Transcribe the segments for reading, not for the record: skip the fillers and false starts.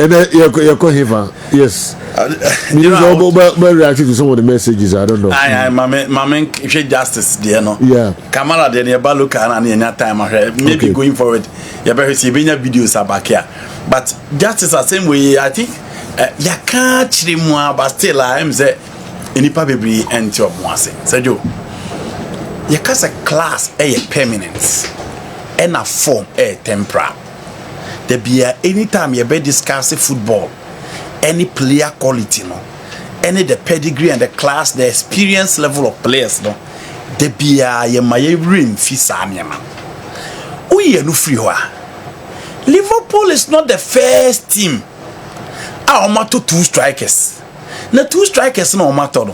And you're calling yes. You know, reacting to some of the messages. I don't know. My justice, dear no. Yeah. Kamala, then your Baluka and any time maybe going forward. You better see videos about here. But justice the same way, I think. You can't chiri more, but still I am say any baby enter up once. Say you. You can't a class a permanence and a form a temporal. There be anytime you be discussing football, any player quality no, any the pedigree and the class, the experience level of players no, there be a my rim fisanya man. We no free wa. Liverpool is not the first team. Our matter 2 strikers. The 2 strikers no matter.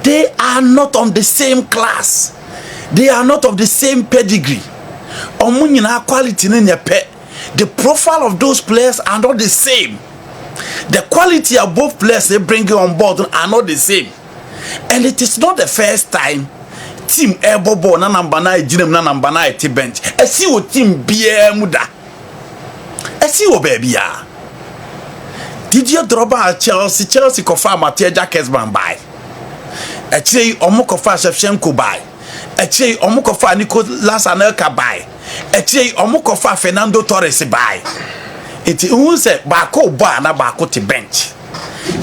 They are not on the same class. They are not of the same pedigree. Omunyina quality in your pet. The profile of those players are not the same. The quality of both players they bring on board are not the same. And it is not the first time team Ebobo na number 9 Jinem na number 9 te bench. I see what team BM muda. I see what baby ya. Did you drop at Chelsea kofa Mateja Kessben buy? Actually, omo kofa Shevchenko buy. Actually, omo kofa Nicolas Anelka buy. Actually, omo kofa Fernando Torres buy. It who say bako ba na bako te bench.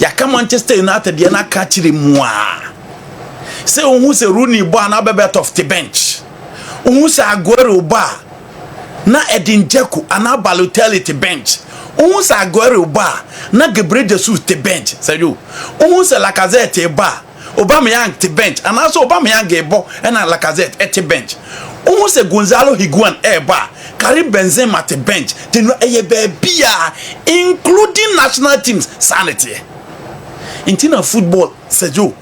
Ya come Manchester United ya na kachiri mwa. Say who say Rooney ba na bebet of the bench. Who say Aguero ba na Edin Dzeko ana Balotelli te bench. Who say Aguero ba na Gabriel Jesus te bench. Say you. Who say Lacazette ba Aubameyang te bench and also Aubameyang ebo and Lacazette at the bench. Who say Gonzalo Higuain ba Karim Benzema te bench. They know baby including national teams sanity. In team of football, say you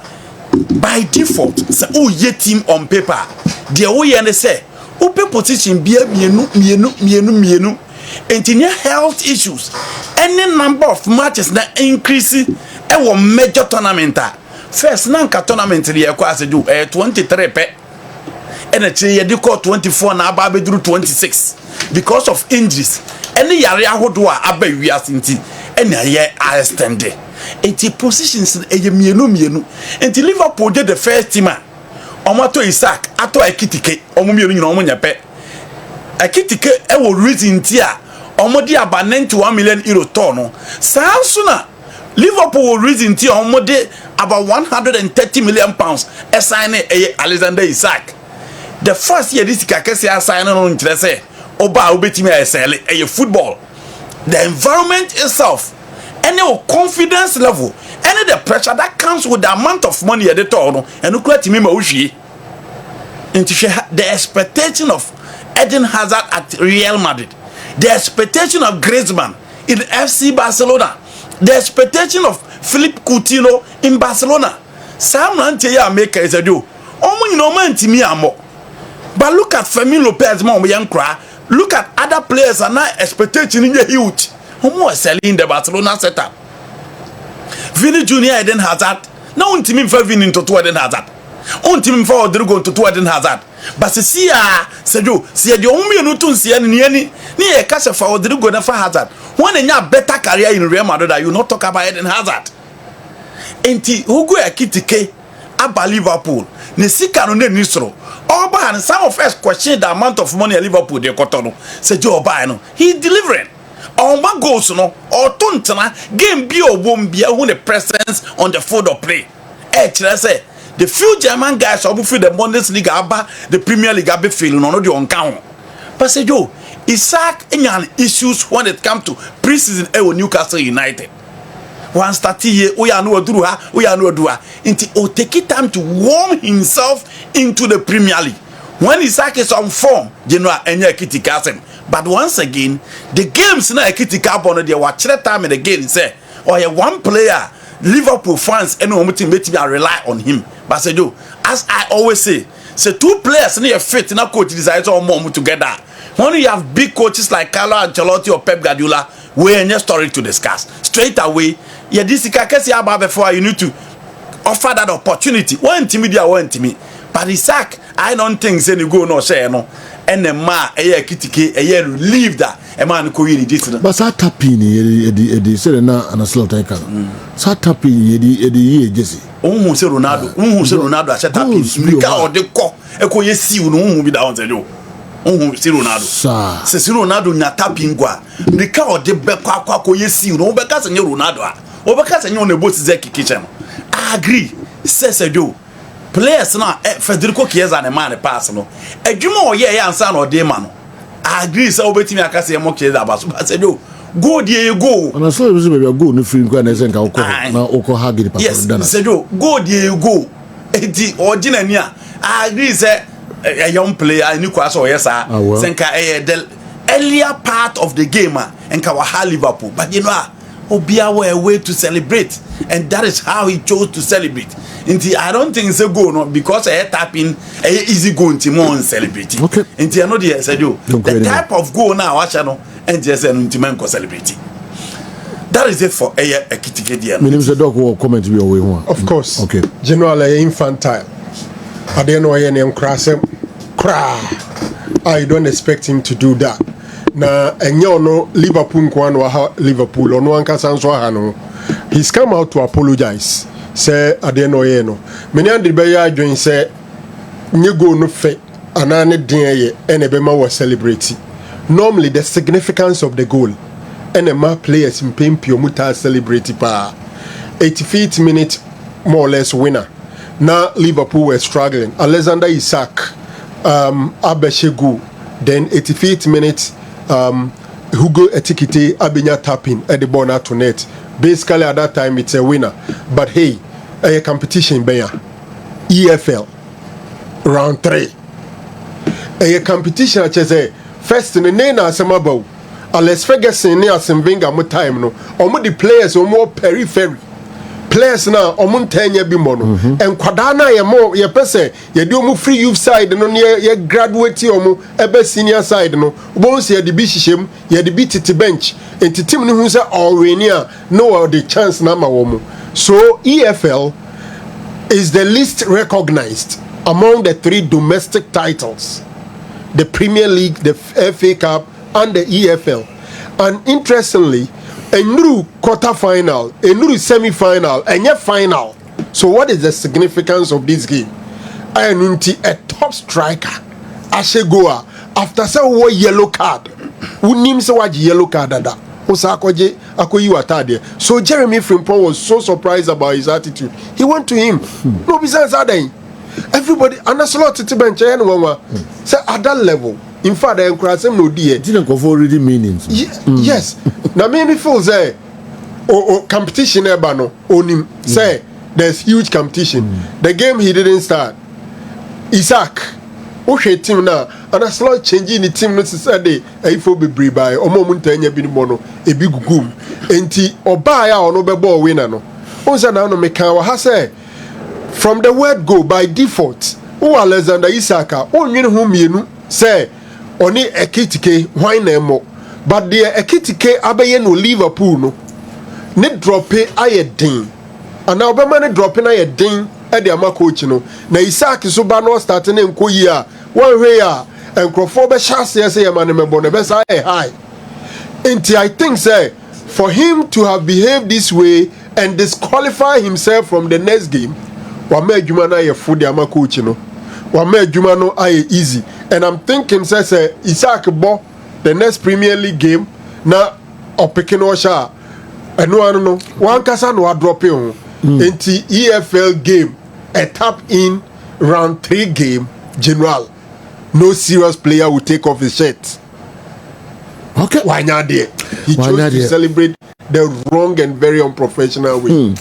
by default say oh ye team on paper. The way and say open position be mienu. And in your health issues, any number of matches that increase a major tournament. First, nanka tournament here kwase do 23 pe. And a year they call 24 na ababe through 26 because of injuries. Any yare ahodoa abe wiasinti any year I extended. Enti positions e mienu. Enti Liverpool did the first team. Omato Isaac ato Ekitike omo mienu nyina omo nyape. Ekitike e wo reason tia omo di aba 91 million euro ton. Sansuna Liverpool will reason tia omo de about 130 million pounds assign Alexander Isaac. The first year this kakesi assign on say oba obetimi sell a football. The environment itself, any confidence level, any the pressure that comes with the amount of money at the town, and look at me into the expectation of Eden Hazard at Real Madrid, the expectation of Griezmann in FC Barcelona, the expectation of Philippe Coutinho in Barcelona. Sam Ranteya Maker is a do. Omo no man to me amo. But look at Fermin Lopez mom young cry. Look at other players and now expectation in the huge. Omo selling the Barcelona setup. Vini Junior Eden Hazard. Now on team for Vini into 2 Eden Hazard. On team for Rodrigo to 2 Eden Hazard. But see Sejo, see the only no to see any ni e cash for Rodrigo na for Hazard. One in your better career in Real Madrid, you not talk about Eden Hazard. Enti Hugo Ekitike aba Liverpool. Ne sika no ne nisro. Oba and some of us question the amount of money Liverpool they got on. Say Joe Oba no. He delivering. Oma goals no or tontana game bi obom bia who the presence on the field of play. Say the few German guys who feel the Bundesliga aba the Premier League abe feel no the on count. But say Joe Isaac any issues when it comes to pre-season with Newcastle United. One start here, we are no do until take it time to warm himself into the Premier League. When Isaac is on form, General Enya Kitty. But once again, the games na Kitty on the watch that time and again say, or one player, Liverpool fans and rely on him. But say do, as I always say 2 players near fit na coach decides all more together. When you have big coaches like Carlo Ancelotti or Pep Guardiola, we have a story to discuss. Straight away, this is before you need to offer that opportunity. One team, But Isaac, I don't think say go no share no. And the ma kitike relieve that a man ko yiri this. But sa tapping edi say na ana slot I can. Sa tapping edi Jesse. Unhu say Ronaldo a set tapping. Mika o de ko e ko yesi no unhu bi da on say yo. Unhu say Ronaldo. Say Ronaldo na tapping gwa. Mika o de be kwa ko yesi no be ka say Ronaldo a. O be ka say no both zeki kitchen. I agree. Say yo. Players now, Federico Chiesa and a man pass no. A Jumo ye answer or de man. I agree, so betting me I can say more Chiesa, but I said, go there you go. And I saw you maybe a good new film going to now Oko Hagi. Yes, said go there you go. The ordinary. I agree, say a young player, I knew Kwaso, yes, sir. Senka the earlier part of the game and Kawaha Liverpool, but you know. Obia were a way to celebrate, and that is how he chose to celebrate. Inti I don't think it's a go no because I tapping easy go into more celebrating. Okay. Inti I know the said you the type of go now watch no and just an intimate celebrating. That is it for a kitty. My name is Doc. Will comment be away one. Of course. Okay. Generally infantile. I don't know any crass him. I don't expect him to do that. Na enyo no Liverpool nkwa Liverpool ono ankasa nso ha no he's come out to apologize say adeno ye no many and be ya adwen say nye go no fe anane den ye ene be ma was celebrate normally the significance of the goal ene ma players mpempio muta celebrate pa 85th minute more or less winner. Now Liverpool were struggling. Alexander Isak Abeshegu, then 85th minute Hugo Etikite Abenya tapping at the ball to net. Basically at that time it's a winner. But hey, a competition beya EFL round 3. A competition I say first in the name asemabo. Alex Ferguson near Semvinga mo time no. Omo the players are more periphery. Players now omo 10 year bi mo no. And kwadana ye mo ye pese ye di omo free youth side no ye graduate omo ebe senior side no. Bo se ye di bi hihiem ye di bi titi bench. Enti team no hu se already no the chance na ma wo mo. So EFL is the least recognized among the 3 domestic titles. The Premier League, the FA Cup and the EFL. And interestingly, a new quarter-final, a new semi-final, and yet final. So what is the significance of this game? Ayunti, a top striker, Ashegoa, after some yellow card, who names what yellow card that Osakoje Akoyi Watade. So Jeremy Frimpong was so surprised about his attitude. He went to him. No business that everybody and a slot to bench anyone say at that level. In fact, I encourage him no dear. Didn't go for already meanings. Yes. Now maybe feel say competition ebano onim say there's huge competition. The game he didn't start. Isaac okay team now and a slot changing the team no Saturday ifo be brave by omo muntanya bi mo no e bi gugum enti oba ya ono be ball winner no. Onza na no meka wa ha say from the word go by default who Alexander Isaka onwene ho mienu say oni ekitike why na mo but the ekitike abeye no Liverpool no ne drop aye din ana obema ne drop na aye din e de ama coach no na Isaac so ba no start na enkoyi a one way a enkrofo be chance say e ma ne mebo ne be say high enti I think say for him to have behaved this way and disqualify himself from the next game wa ma adwuma na ye fu de ama coach no wa ma adwuma no aye easy. And I'm thinking, say Isaac Bo, the next Premier League game, na opicking Osha. And no, I don't know. One casa no drop in into EFL game, a tap in round 3 game, general. No serious player will take off his shirt. Okay. Why not there? He chose to celebrate the wrong and very unprofessional way.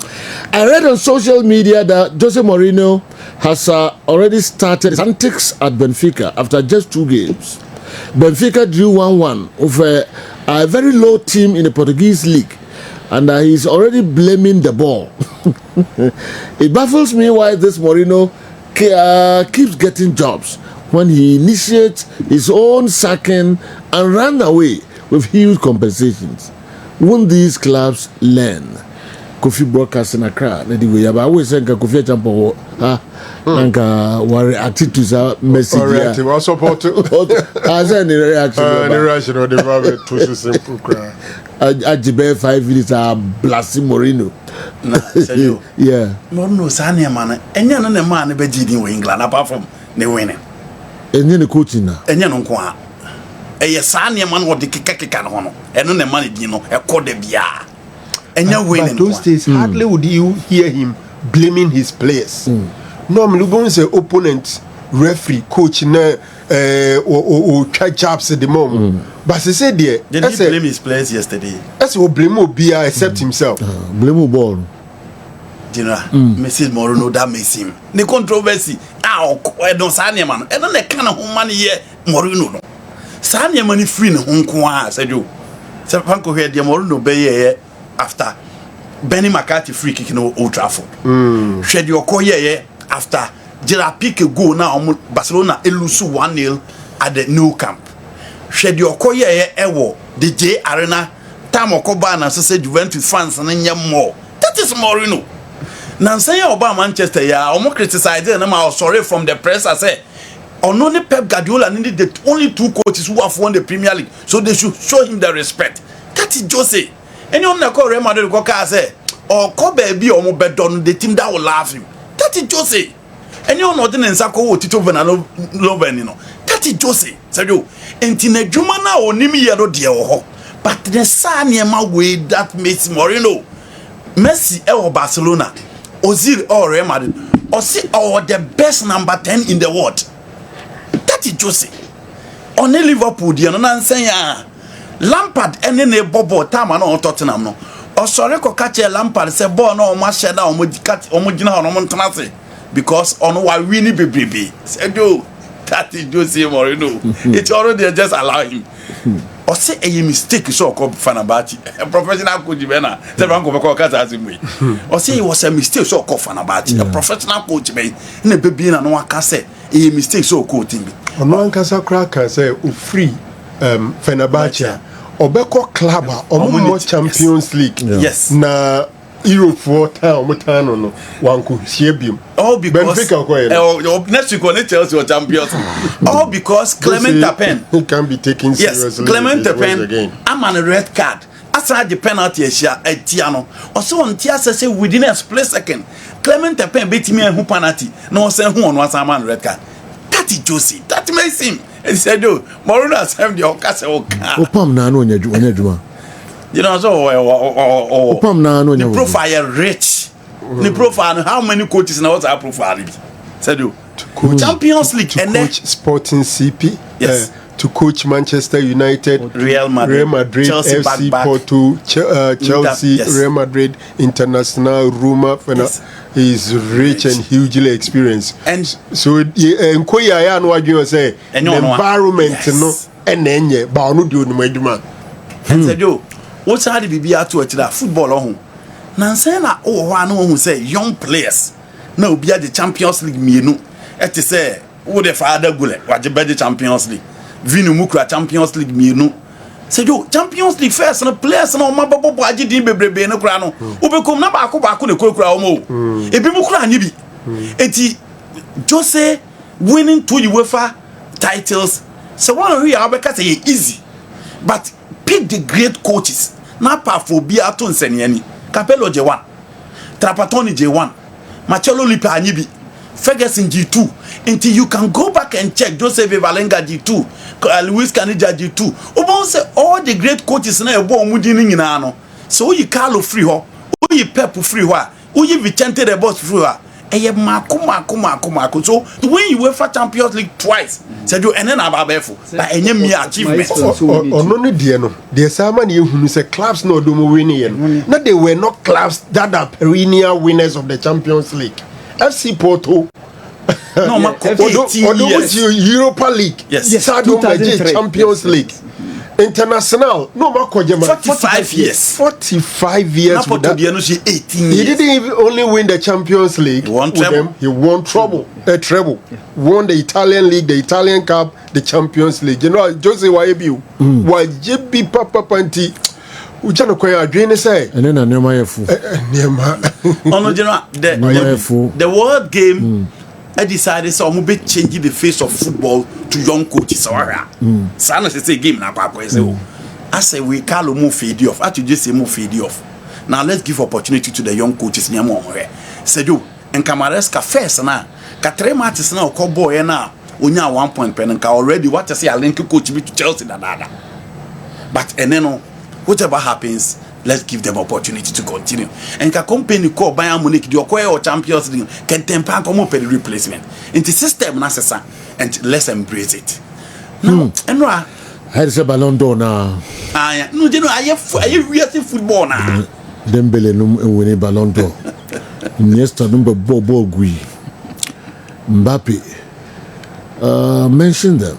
I read on social media that Jose Mourinho has already started his antics at Benfica after just 2 games. Benfica drew 1-1 over a very low team in the Portuguese league, and he's already blaming the ball. It baffles me why this Mourinho keeps getting jobs when he initiates his own sacking and run away with huge compensations. Won't these clubs learn? Kofi broadcast in Accra. Anyway, I always say Kofi Champo nanka worry attitudes are messy. Alright, I support to. As any reaction. Any reaction or the vibe to simple cry. Ajibe 5 minutes are blasting Mourinho. Yeah. Mourinho Sanya man. Enya no man be gidi in England apart from the winning. Enya no coaching na. Enya no kwa. Eye Sanya man wo de keka no no. Eno ne man di no e ko de bia. Enya winning. But those days hardly would you hear him blaming his players. Normally when say opponent, referee, coach na or catch ups at the moment. But he said there, did he blame his players yesterday? That's what blame Obia except himself. Blame ball. You know, Mrs. Mourinho that makes him. The controversy. I don't Sanya man. And then the kind of money here Mourinho no. Sanya money free no unko said you. So Panko here the Mourinho be after Benny McCarthy free kick in Old Trafford. Shed your koye after Gerard Pique go now Barcelona elusu 1-0 at the Nou Camp. Shed your koye ewo the J Arena time okoba na say Juventus fans and more. That is Mourinho. Now say about Manchester ya omo criticize them I was sorry from the press I say only Pep Guardiola needed the only 2 coaches who have won the Premier League so they should show him the respect. That is Jose. Anyone that call Real Madrid go say or call baby or mo bedon the team that will laugh him. That is Jose. Anyone not in Sako Tito Venano Lovenino. That is Jose. Said Entine Jumana or Nimi Yado Dio. But the Sanyama way that makes Mourinho Messi or Barcelona Ozil or Real Madrid or see or the best number 10 in the world. That is Jose. Only Liverpool the no saying Lampard any ne bobo time no Tottenham no. Or sorry ko catch Lampard say ball no ma share down omogina on montanase because on why winning baby. Said you that is Jose Mourinho. It's already just allow him. Or say a mistake so called Fenerbahce. A professional coach bena. Say banko be call kata asimwe. Or say it was a mistake so called Fenerbahce. A professional coach be na baby na no aka say a mistake so called him. Ono ankasa cracker say o free Fenerbahce obeko club omo Champions League. Yes. Na Europe for time no one could see him. All because next week when Chelsea or Champions League. All because Clement Tapen he can be taken seriously. Yes, Clement Tapen I'm on a red card. After the penalty at Tiano. Also on Tia say within a split second Clement Tapen beat me who penalty. No say who on was a man red card. That is Josie. That makes him. He said, "Oh, Mourinho has helped the Ocasio." Opam na no nyaduma. You know so Opam na no the profile rich. The profile how many coaches now what's our profile? Said you. Champions League to and coach Sporting CP. Yes. To coach Manchester United, Real Madrid, Chelsea, FC Porto, Chelsea, yes. Real Madrid, International, Roma. Yes. He's rich and hugely experienced. And so, Nkoya ya no adwon say the environment no enenye ba onu di onumadwuma. And said yo, what's how the BB to that football on? Na say na o ho anu hu say young players na obi at the Champions League mienu. Et say wo the father gole waje be the Champions League. Vinu mukra Champions League mienu. Say yo Champions League first na players na o ma bobo agidi bebrebe no kura no. Obekom na ba ko ne kura o mo. Ebi mu kura ni bi. Enti Jose winning 2 UEFA titles. So one we abeka say easy. But pick the great coaches. Na pa for bi ato nseniani. Capello J1. Trapattoni J1. Marcelo Lippi anyibi. Ferguson G2 until you can go back and check Joseph Valenga G2 Luis Canija G2 Obon say all the great coaches na ebo omudi ni nyina no so you Carlo free ho you Pep free ho you Vicente the boss free ho eye mako so when you UEFA Champions League twice said you and then ababefo but enye me achievement ono ne die no the sama na ehunu say clubs no do mo win yen na they were not clubs that are perennial winners of the Champions League. FC Porto. No, Europa League. Yes. Champions League. International. No, 45 years. 45 years. With that. 18 years. He didn't even only win the Champions League. He won treble. He won treble. Won the Italian League, the Italian Cup, the Champions League. You know, Jose Wayebi. Wajebi Papa Panti. Ujano kwa adwene say. And then a nema yefu. Ono general the world game I decided so I'm be changing the face of football to young coaches. Sana say game na kwa say. I say we call move fade off. I just say move fade off. Now let's give opportunity to the young coaches near more. Sedu and Camaresca first na ka 3 matches na ko boy na onya 1 point pen nka already what I say a link coach be to Chelsea dada. But and then whatever happens, let's give them opportunity to continue. And ka company call Bayern Munich the or Champions League can temper come up the replacement. Into system necessary and let's embrace it. No, and no I say Balon d'Or now. No, you know, I really football now. Dembele winning Balon d'Or. Iniesta number ball Gui. Mbappe. Mention them.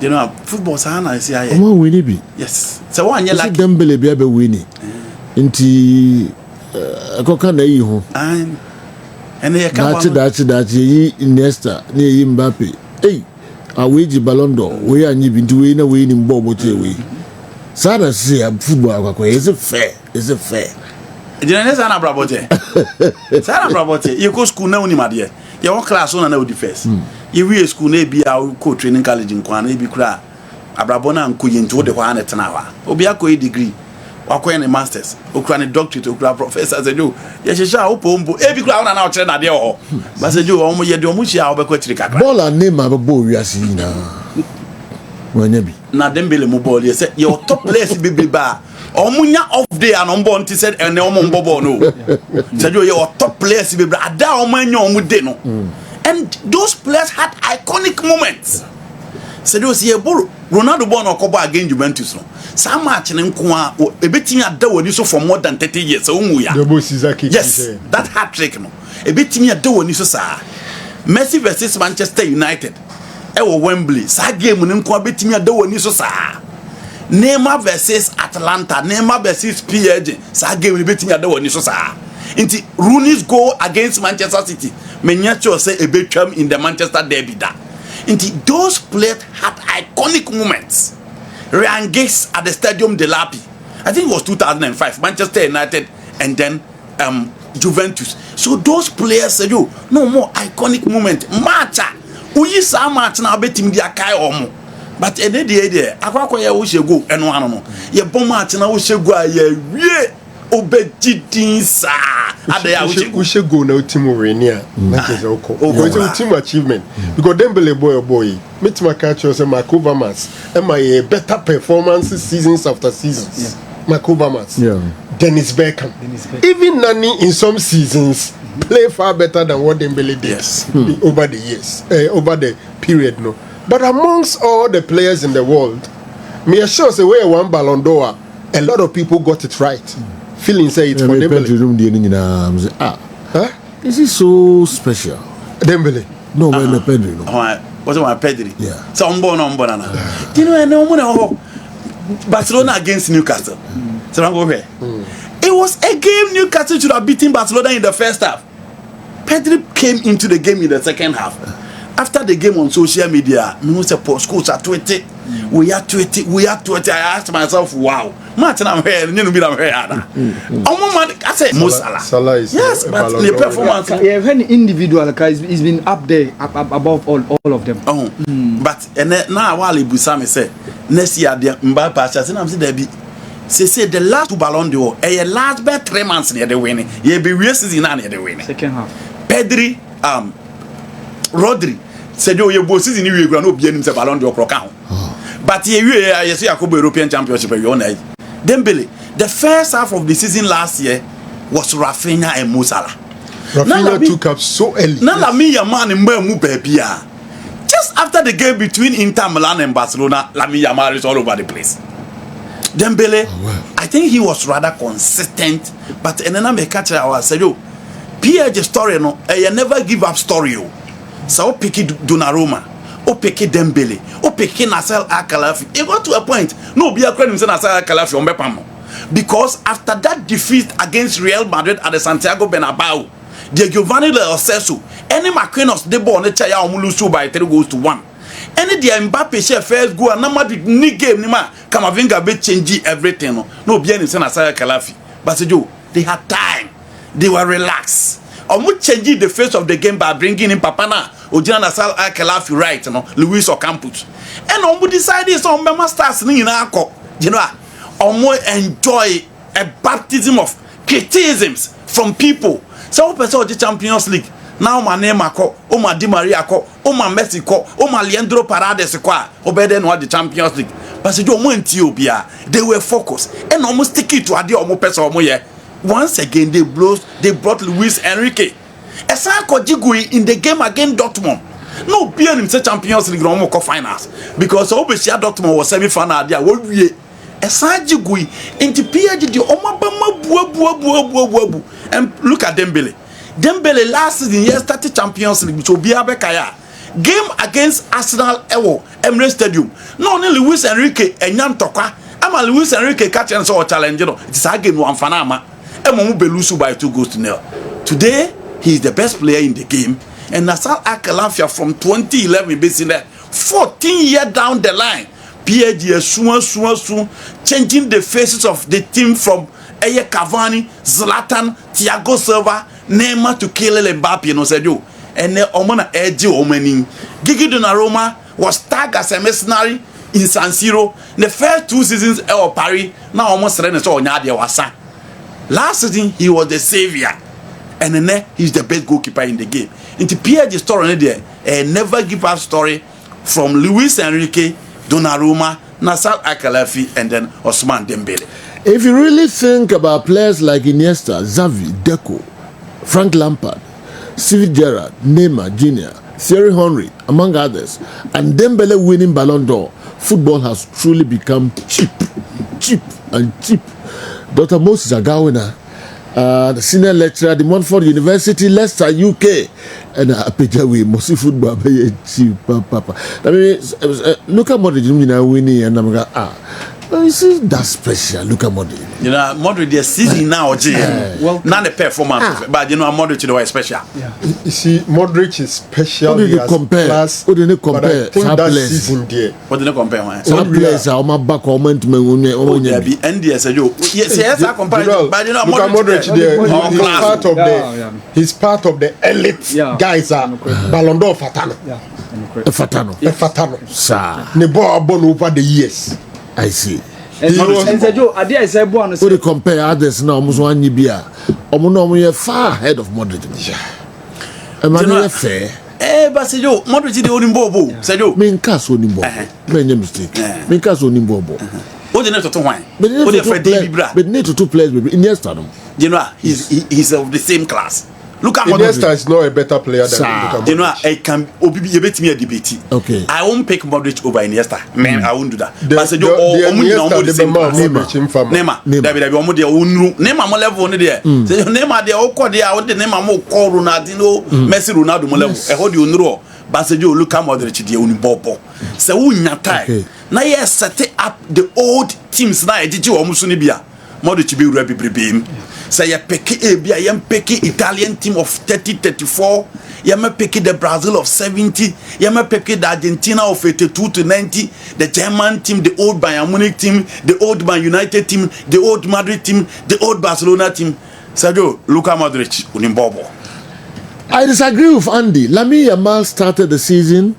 You know, football sana I say Come on, Winnie be. yes. So one you like Dembele be winning. Inti akoka na yi ho. and they come That's ye Iniesta, near Mbappe. Hey. Awiji Balon d'Or, we are nibintu na we in Bobo we. Sada see football is it fair? Is it fair? You know sana brabote. Sana brabote. You go school na unima de. You want class on na the first. You we school na be our coach training college in Kwan na be kra. Abrabona nko yinto de kwa na tena wa. Obi akọ degree. Wakọ na masters. Okra na doctorate, okra professor say do. Ye hyehyɛ a opombo. Ebi kra na na o kyerɛ na de ho. Ba say do omo ye de omo hia obekọ kyiri kakra. Ball and name ababo wiase na. Wanya bi. Na Dembele mo ball ye say your top players be ba. Omunya off day and on born said and omo mbobo no. Say do your top players be bra. Ada omo anya omo de no. And those players had iconic moments. Say do see Ronaldo born okoba against Juventus no. Some match nko a ebetimi ada woni so for more than 30 years so mu ya. Yes, that hat trick no. Ebetimi ada woni so sa. Messi versus Manchester United. E wo Wembley. Sa game nko ebetimi ada woni so sa. Neymar versus Atlanta, Neymar versus PSG. Sa game ebetimi ada woni so sa. Inti Rooney's goal against Manchester City. Menya cho say ebetwam in the Manchester derby da. Inti those players had iconic moments. Ryan Giggs at the Stadium de Lapi. I think it was 2005. Manchester United and then Juventus. So those players said, "You no more iconic moment. Matcha. Uyi sa match na betim dia kai omo." But ene dey akwa ya wo shego eno ano no. Ye bom match na wo shego aye wie obejidin sa. Ade ya wo shego na team Mourinho. That is okay. It's a team achievement. Because Dembele boy. Meet my catch say Marco Vamas. Am I better performances seasons after seasons? Marco Vamas. Yeah. Dennis Beckham. Even Nani in some seasons play far better than what Dembele did. Yes. Over the years, over the period, no. But amongst all the players in the world, me assure say where one Balon d'Or, a lot of people got it right. Feeling say it's for Dembele. Is it so special? Dembele. No, when the Pedri. No. What's my Pedri? Yeah. So on na. Do you know Barcelona against Newcastle? So I'm go here. It was a game Newcastle should have beaten Barcelona in the first half. Pedri came into the game in the second half. After the game on social media, me say schools are 20. We are 20. I asked myself, wow. Match I'm here, you know me I'm here. I said Mo Salah is yes, but the performance yeah, when individual guys is been up there above all of them. But and now while Busami say next year the Mbappe say I'm say there be say the last two Balon d'Or a last bet 3 months near the winning. You be real season near the winning. Second half. Pedri Rodri said you both season you go no be him say Balon d'Or crown. But you see Yakubu European Championship you on Dembele, the first half of the season last year was Rafinha and Mo Salah. Rafinha took up so early. Just after the game between Inter Milan and Barcelona, Lamine Yamal is all over the place. Dembele, I think he was rather consistent, but and then I make catch I said, yo, PSG story no, I never give up story. So pick Donnarumma. O peke Dembele, o peke Nasser Al-Khelaifi. It got to a point. No, be a credit Nasser Al-Khelaifi on Bepamo. Because after that defeat against Real Madrid at the Santiago Bernabeu, the Giovanni Lo Celso, any Marquinhos de bon chair omulusu by 3 goals to 1. Any the Mbappe share first goal and Madrid ni game ni ma Kamavinga be change everything no be any say na Saya Kalafi but they had time, they were relaxed. Omo change the face of the game by bringing in Papana Ojina Nasal Kalafi right Luis Ocampos and omo decide is on Bema stars ni na akọ omo enjoy a baptism of criticisms from people. So person of the Champions League now my name ako o ma Di Maria ko o ma Messi ko o ma Leandro Paredes ko obede no the Champions League but say omo enti obia they were focused and almost stick it to ade omo person omo ye once again they brought Luis Enrique esa ko jigui in the game against Dortmund no be him say Champions League omo ko finals because obesia Dortmund was semi final there wo wie esa jigui into PSG the omo ba bu and look at Dembele last season yes started Champions League so be abekaya game against Arsenal Emirates Stadium no only Luis Enrique enyan tokwa ama Luis Enrique catch and so challenge it is a game one fanama emo be lose by 2-0 today he is the best player in the game and Nasal Akalafia from 2011 basically 14 years down the line PSG soon changing the faces of the team from Eye Cavani, Zlatan, Thiago Silva, Neymar to Kylian Mbappe no said you and omona edge omani Gigi Donnarumma was tagged as a mercenary in San Siro the first 2 seasons of Paris now almost ready so Nyadia wasa last season he was the savior and then he's the best goalkeeper in the game into PSG story there a never give up story from Luis Enrique, Donnarumma, Nasser Al-Khelaifi and then Ousmane Dembele. If you really think about players like Iniesta, Xavi, Deco, Frank Lampard, Steven Gerrard, Neymar Jr., Thierry Henry, among others, and Dembele winning Balon d'Or, football has truly become cheap. Dr. Moses Agawina, the senior lecturer at the Montfort University, Leicester, UK, and Apejawi, Mosi football, cheap, papa. I mean, look at Modric winning, and I'm like, this is that special. Look at Modric. You know, Modric the season now, well, not the performance, but you know, Modric the way special. Yeah. You see, Modric is special. What do you compare? What do you compare? I think that season there. What do you compare? Some players are my back comment me when there be NDS you. Yes, I compare. But you know, Modric there. He's part of the elite guys. Balon d'Or Fatano. Fatano. Sir. Nebo abon over the years. I see. And Joe, I say one. When you compare others now, almost one year, almost far ahead of Modric. Am I fair? But Joe, Modric the only bobo. Joe, main cast only bobo. Make mistake. Main cast only bobo. What the net to wine? But need to 2 players, baby. Iniesta, you know, he's of the same class. Look at Iniesta is not a better player than Modric. You know, I can debate me a debate. Okay. I won't pick Modric over Iniesta. Man, I won't do that. But say Neymar. Neymar level on there. Say Neymar there okọ there o de Neymar mo call Ronaldo, Messi Ronaldo mo level. E hold you know. But say you look at Modric there on bobo. Say who nya time. Na ye set up the old teams na ejiji o musu ni bia. Modric be wura bebrebe. Say you pick Italian team of 30-34. You may pick the Brazil of 70. You may pick the Argentina of 82 to 90. The German team, the old Bayern Munich team, the old Man United team, the old Madrid team, the old Barcelona team. Sergio, Luka Modric, Unimbobo. I disagree with Andy. Lamine Yamal started the season.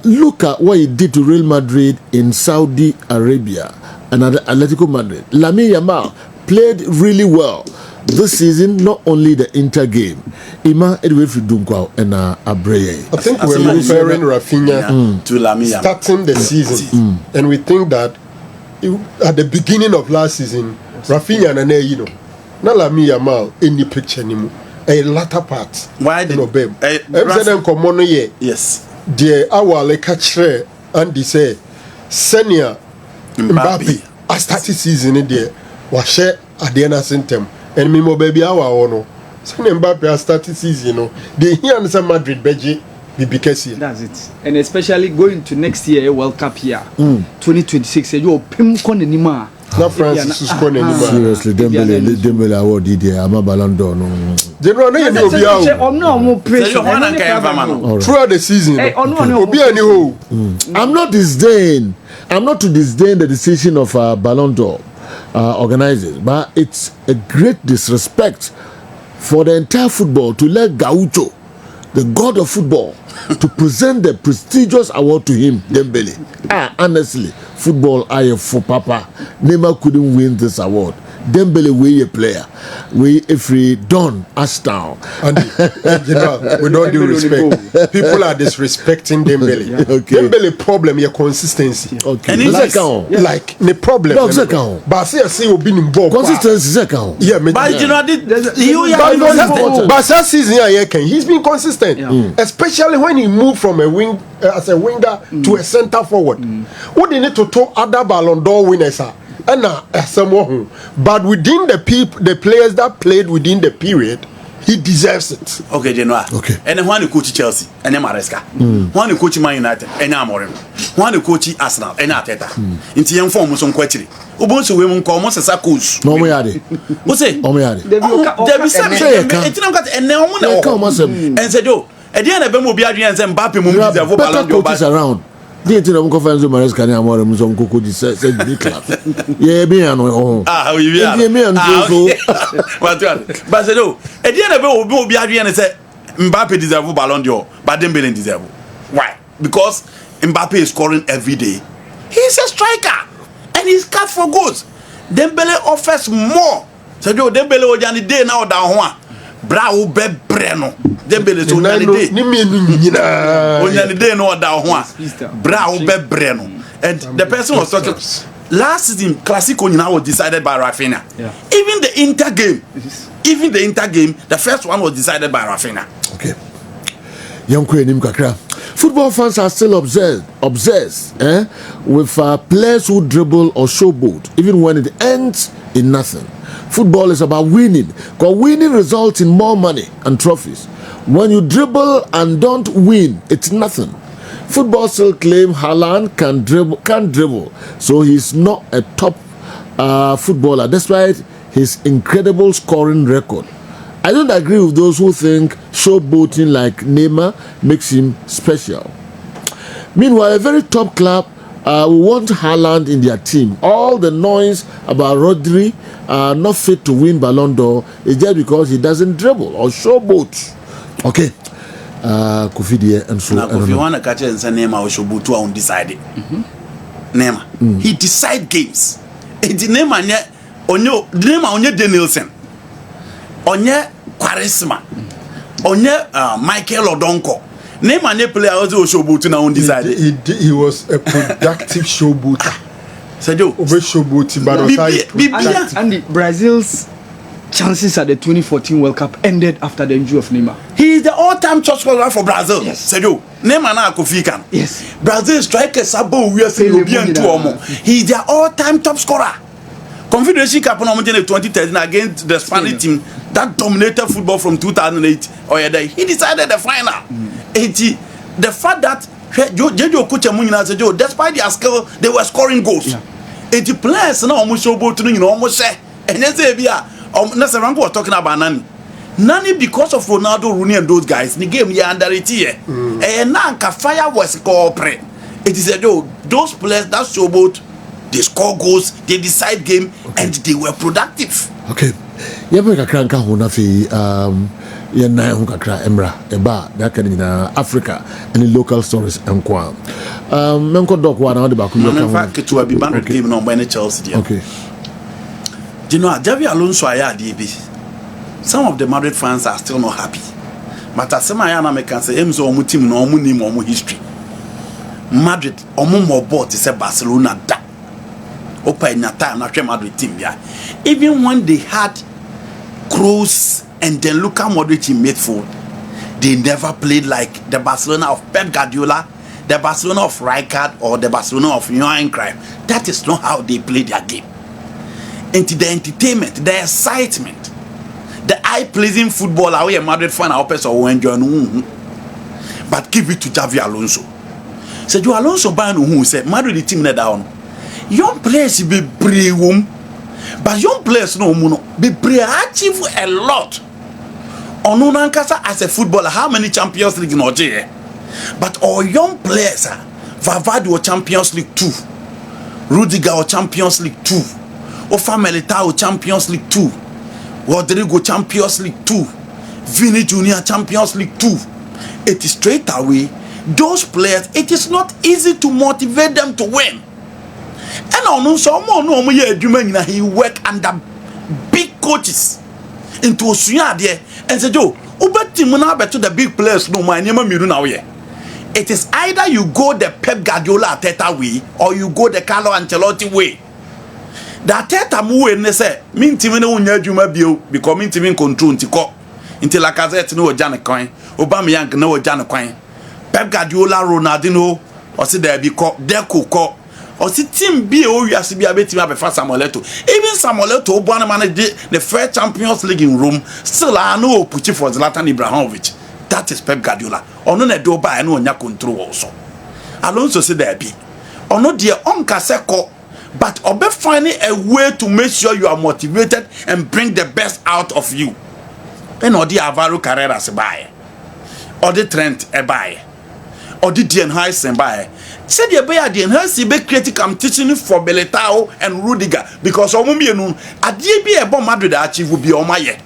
Look at what he did to Real Madrid in Saudi Arabia and Atletico Madrid. Lamine Yamal played really well this season, not only the Inter game. Ima Edwefri Dunkwa and Abreye. I think we're referring Rafinha to Lamine starting the season. And we think that at the beginning of last season, Rafinha and you know, not Lamine Yamal any picture anymore. A latter part. Why did babe? Yes. The our catch and they say senior Mbappe I started season in there. Washe Adena Sentem and Mimo baby our ono. Senior Mbappe I started season, you know. They here in some Madrid Beji because that's it. And especially going to next year World Cup year 2026. You pim kon anima. Not Francis is going anymore. Seriously, Dembele award there. I'm a Balon d'Or. No. General, no, throughout the season. I'm not disdain. I'm not to disdain the decision of Balon d'Or organizers, but it's a great disrespect for the entire football to let Gaucho, the god of football, to present the prestigious award to him, Dembele. Honestly, football, I for Papa. Neymar couldn't win this award. Dembele, we a player. We if we done Ashtown. And we don't do respect. People are disrespecting Dembele. Yeah. Okay. Dembele problem your consistency. Okay. And like the problem. But I see you been in ball. Consistency second. Yeah, but you know but that season he's been consistent. Yeah. Especially when he moved from a wing as a winger to a center forward. What they need to talk other Ballon d'Or winners are. But within the players that played within the period, he deserves it. Okay, Genoa. Okay. And then when you coach Chelsea, and then Maresca. When you coach Man United, and then Mourinho. When you coach Arsenal, and Arteta. Into young form, some question. Ubonsu women come as a coach. No, we are it. What's it? Oh, we are it. There be some. And said, "Oh, at the end of the day, and Mbappe moved the better coaches around." The internal conference of Maresca and Amorim some cocoa said big club. Yeah, me and oh. But said, "Oh, at the end of the day, will be Adrian and said Mbappe deserve Balon d'Or, but Dembele deserve." Why? Because Mbappe is scoring every day. He's a striker and he's cut for goals. Dembele offers more. Said, "Oh, Dembele o jani day now down one. Bra wo be breno Dembele so nyane day ni mienu nyina o nyane day no da ho a bra wo be breno and the person was talking last season Clasico nyina was decided by Rafinha. Even the Inter game the first one was decided by Rafinha. Okay, young enim kakra. Football fans are still obsessed with players who dribble or showboat even when it ends in nothing. Football is about winning, because winning results in more money and trophies. When you dribble and don't win, it's nothing. Football still claim Haaland can dribble, so he's not a top footballer despite his incredible scoring record. I don't agree with those who think showboating like Neymar makes him special. Meanwhile, a very top club want Haaland in their team. All the noise about Rodri not fit to win Balon d'Or is just because he doesn't dribble or showboat. Okay. Kofi there and so. Now, Kofi wanna catch and say Neymar or showboat to undecided. Neymar, he decide games. It's Neymar onye Danielson, onye Quaresma, onye Michael Odonko. Neymar ne player also showboat na undecided. He was a productive showboater. Sadio, showboating, but and Brazil's chances at the 2014 World Cup ended after the injury of Neymar. He is the all-time top scorer for Brazil. Yes. Sadio, Neymar na Kofi kan. Yes. Brazil striker Sabo we are saying Obi and two omo. He is their all-time top scorer. Confederation Cup in 2013 against the Spanish team that dominated football from 2008. He decided the final. The fact that Jejo Kucha Munina said, despite their skill, they were scoring goals. 80 players now almost show both to almost say, and then say, Nasarango was talking about Nani because of Ronaldo, Rooney, and those guys. The game here under it here. And now fire was corporate. It is those players that show both. They score goals, they decide game, and they were productive. Okay. Yaba kakranka honafi yana hunkakra emra eba that can in Africa and in local stories and kwa. Menko dok wa na de ba ku yoka. In fact, to be ban game no by Chelsea. Okay. You know, Xavi Alonso aya DB. Some of the Madrid fans are still not happy. But as some aya na me can say emzo omu team no omu name omu history. Madrid omu mo bought is Barcelona da. Open your time not Madrid team yeah. Even when they had Kroos and then Luka Modric in midfield, they never played like the Barcelona of Pep Guardiola, the Barcelona of Rijkaard, or the Barcelona of Johan Cruyff. That is not how they play their game. And the entertainment, the excitement, the eye-pleasing football away a Madrid fan or enjoy. But give it to Xavi Alonso. So Alonso ban who said Madrid the team down. young players be brave, but young players no be brave achieve a lot. Onu nankasa as a footballer, how many Champions League in Oje? But all young players, Vavadi or Champions League 2, Rudiger or Champions League 2, Ofa Melita or Champions League 2, Rodrigo Champions League 2, Vini Junior Champions League 2. It is straight away those players. It is not easy to motivate them to win. And on someone no he work under big coaches into Osuya there and say, Joe, to the big players no my name now here. It is either you go the Pep Guardiola Arteta way or you go the Carlo Ancelotti way. The Arteta move and say, mean team no nyajuma bio because mean team control ntiko. Until Lacazette no Janet coin, Aubameyang no Janet coin. Pep Guardiola, Ronaldinho, or see there be called Deco call. Or see team B o you be a bit of a Samuel Eto'o. Even Samuel Eto'o one manage the first Champions League in Rome. Still I know put for Zlatan Ibrahimovic. That is Pep Guardiola. Or no do by no nya control also. Alonso say there be. Or no dear Onka Seko, but obe finding a way to make sure you are motivated and bring the best out of you. And or the Alvaro Carreras buy. Or the Trent e buy. Or the Dean Heisen buy. Said the bear the enhance be creative competition for Beletao and Rudiger because Omumi no adie bi ebo Madrid achieve will be on my year.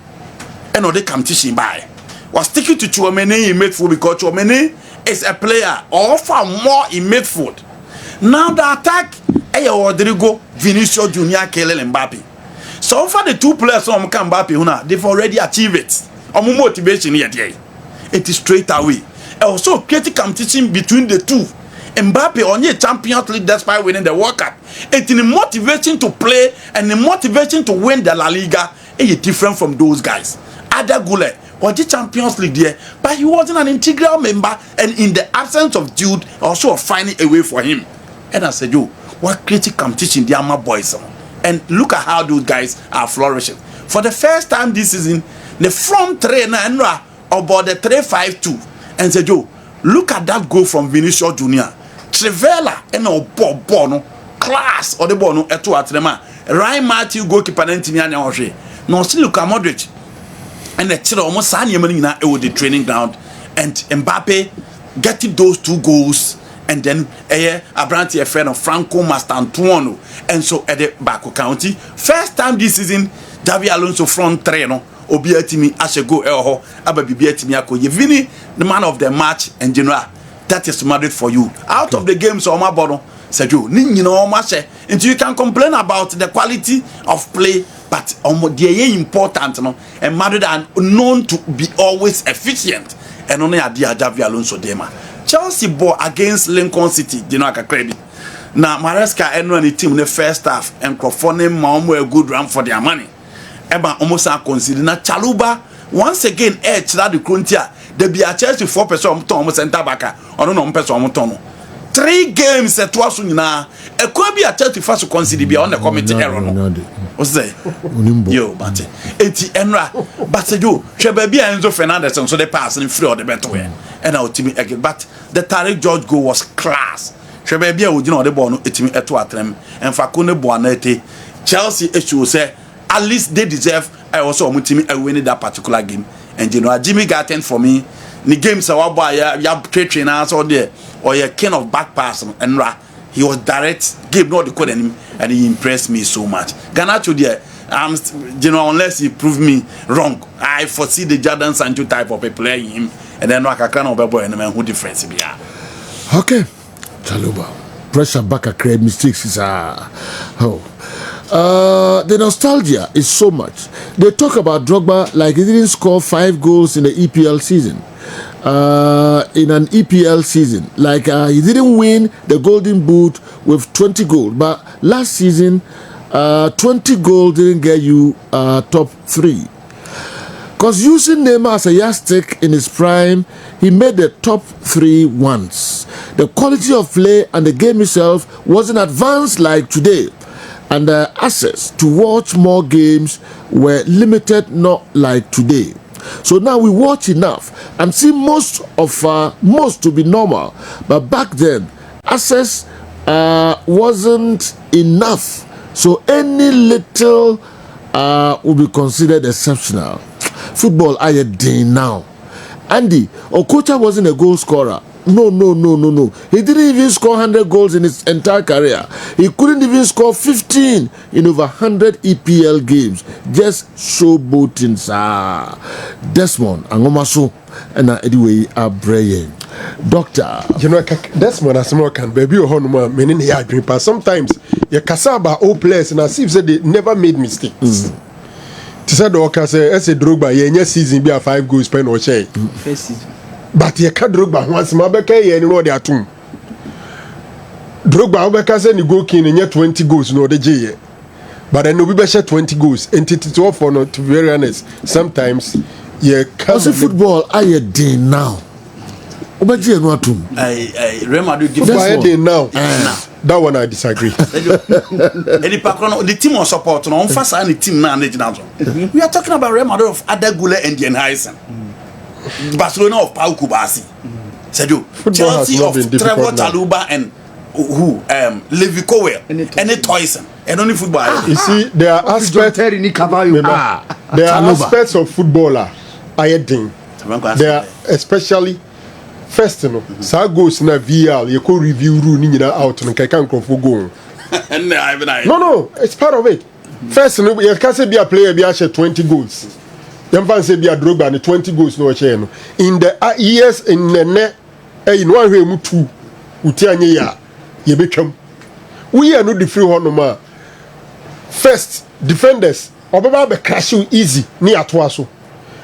And the competition by was sticking to Chouameni in midfield because Chouameni is a player or far more in midfield. Now the attack Rodrigo, Vinicius Junior, Kylian Mbappe. So far the two players from Mbappe they've already achieved it. Omu motivation here. It is straight away. Also creative competition between the two. Mbappe on your Champions League despite winning the World Cup. It's the motivation to play and the motivation to win the La Liga is different from those guys. Ada Gule was the Champions League there, but he wasn't an integral member, and in the absence of Jude, also finding a way for him. And I said, yo, what creative competition the Ama boys on. And look at how those guys are flourishing. For the first time this season, the front three now about the 3-5-2 and said, yo, look at that goal from Vinicius Junior. Trivela and no class or the bono eto atrema Ryan Matthew goalkeeper ntimi anya ohwe no see Luka Modric and the chira almost sanye mani na e the training ground and Mbappe getting those two goals and then Abranti a friend of Franco Mastantuono and so at the Baku County first time this season Xabi Alonso front three no obi atimi ashego eho ababibi atimi akoye Vini the man of the match and general. That is Madrid for you. Out of the games, Oma Bono said you, until you can complain about the quality of play, but they are important, no? And Madrid are known to be always efficient. And only a dear Xabi Alonso Dema. Chelsea ball against Lincoln City, credit. Now Maresca and the team in the first half and Crofone Maumwe a good run for their money. Eba almost consider na Chaluba once again edge that the Cruntia. They be a Chelsea 4% almost center back. Or no person. 3 games at twice now. A could be a Chelsea first to consider beyond the committee error. What's that? Yo, but it's Enra. But you, Shebaby and Enzo Fernandez, and so they pass in free or the better way. And our team again. But the Tarek George goal was class. Shebaby would the ball, it's me at 2 at them. And Fakune Buanete, Chelsea issue say, at least they deserve. I also want to win that particular game. And you know, Jimmy Garten for me, the games are about ya trainers or there or your king of back pass and he was direct, gave no the code and he impressed me so much. Ganacho there, you know, unless he prove me wrong, I foresee the Jordan Sancho type of a player in him, and then I can of boy and man who difference be. Okay, Chaluba, pressure back at create mistakes is the nostalgia is so much. They talk about Drogba like he didn't score 5 goals in the EPL season. In an EPL season, like he didn't win the Golden Boot with 20 goals. But last season, 20 goals didn't get you top 3. Because using Neymar as a yardstick in his prime, he made the top 3 once. The quality of play and the game itself wasn't advanced like today. And the access to watch more games were limited, not like today. So now we watch enough and see most to be normal. But back then, access wasn't enough. So any little will be considered exceptional. Football, I day now. Andy, Okocha wasn't a goal scorer. No. He didn't even score 100 goals in his entire career. He couldn't even score 15 in over 100 EPL games. Just showboating, sir. Desmond, Angomaso, and anyway, Abrayan. Doctor. You know, Desmond, as more can baby or honor, meaning he had dream. But sometimes, your Kasaba, old players, and as if they never made mistakes. To say the Oka say, as a Drogba, your season be a 5 goals pen or share. First season. But you can't Drogba once Mabeka, and know they are two. Drogba, Obeka said you go king and yet 20 goals, no, the J. But then we be share 20 goals, and it's all for not to be very honest. Sometimes, you can't. Football, I day now. Real Madrid now. That one I disagree. The team on support no fast and the team now. We are talking about Real Madrid of Adagule and Dienhuisen. Barcelona of Pau Kubasi. Chelsea of Trevor Chaluba and who Levi Cowell and Toyson and only football. You see, there are aspects. There are aspects of footballer. There are especially. First, you know, so goes na VL, you could review rule out and can't go for goal. No, it's part of it. First, you know, you can't say be a player, be a 20 goals. You can't say be a Drogba and 20 goals, no channel. In the years in the net, in one way, two, Utianya, you become. We are not the free honor. First, defenders, Obaba crash you easy, near Tuaso.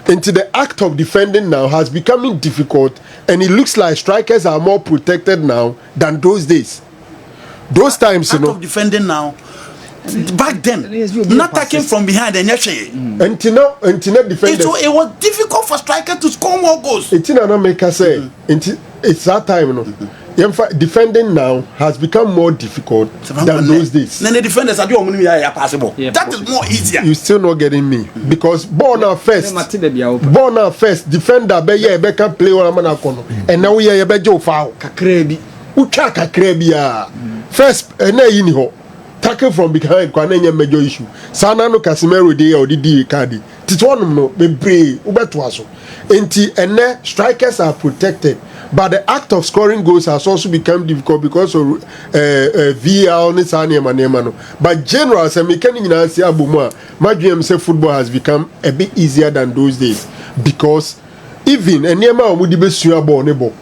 Into the act of defending now has becoming difficult, and it looks like strikers are more protected now than those days. Those times, you know. Act of defending now. Back then, not attacking from behind and until now defenders. It was difficult for strikers to score more goals. It's not make us say. It's that time, you know. Defending now has become more difficult than those days. Then the defenders are doing possible. That is more easier. You still not getting me because born out first, defender be can play or and now we are be Joe foul. Kakrebi. Ucha kakrebi first na yini ho tackle from behind kwa na major issue. Sana no Casemiro dey or di card. Titwanum no bebre ubeto aso. Enti ene strikers are protected. But the act of scoring goals has also become difficult because of VL. But general, as a mechanic, my dream say football has become a bit easier than those days because even a near man would be suitable, no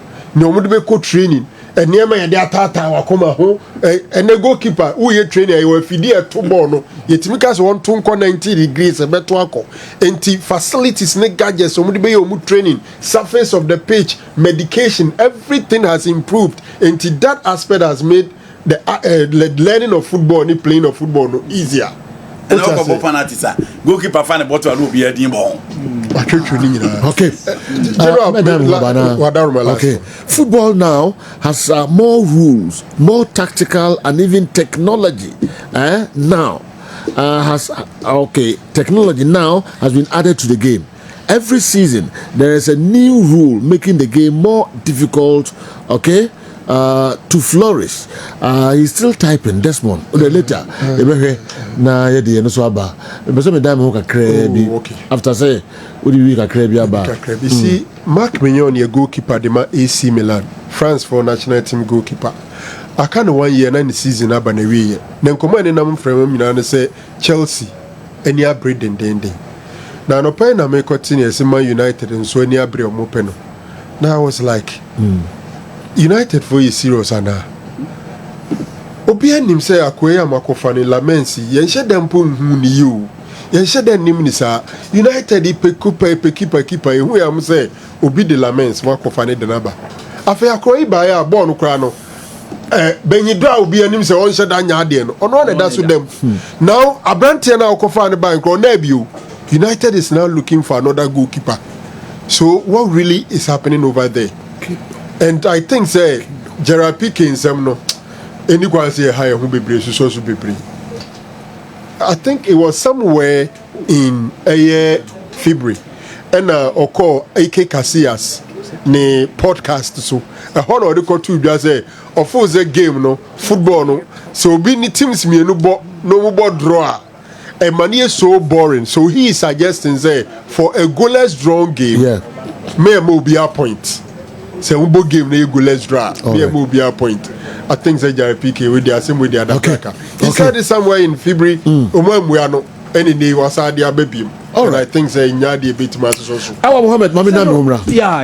would be co-training. And near my data will come home and the goalkeeper who you train you will feed a two bono yet make us 190 degrees a better and facilities ne gadgets somebody be your training surface of the pitch medication everything has improved and that aspect has made the learning of football and playing of football easier. And goalkeeper find a bottle will be a demon. Okay. Okay. Football now has more rules, more tactical, and even technology. Now technology now has been added to the game. Every season there is a new rule making the game more difficult. Okay. To flourish. He's still typing Desmond. Later, after say, what do you You see, Mark Mignon, your goalkeeper, the AC Milan, France for national team goalkeeper. I can't 1 year and the season up and a year. Then come on and from Milan say Chelsea, and you're breeding dending. Now, no pain, I make continue as Man United and so near Brio Mopeno. Now I was like, United for you serious ana. Obi anim say akoya makofani lamensi yenhye dem pon hu ni you. Yenhye dem nim ni sa United keeper hu ya m say obi de lamens makofani de naba. Afa akoyi ba ya ball no kra no. Benyidra obi anim say on sheda nya ade no. Ono na da so dem. Now Abrante na akofa ne ban kro na bio. United is now looking for another goalkeeper. So what really is happening over there? And I think say Gerard Piqué no anyone say higher who be brave so be brave. I think it was somewhere in a February and Oko AK Casillas ne podcast so ɛhɔ na ɔde kɔto dwa sɛ ɔfo sɛ game no football no so obi ne teams mienu bɔ no bɔ draw a money is so boring, so he is suggesting say for a goalless draw game, may be a point. Say we both game na goalless draw, may be a point. I think say JPK with the same with the other player. He said it somewhere in February. We are no any day was there baby. All right, I think say nyadi a bit much so. Mohammed, Mami na numra. Yeah.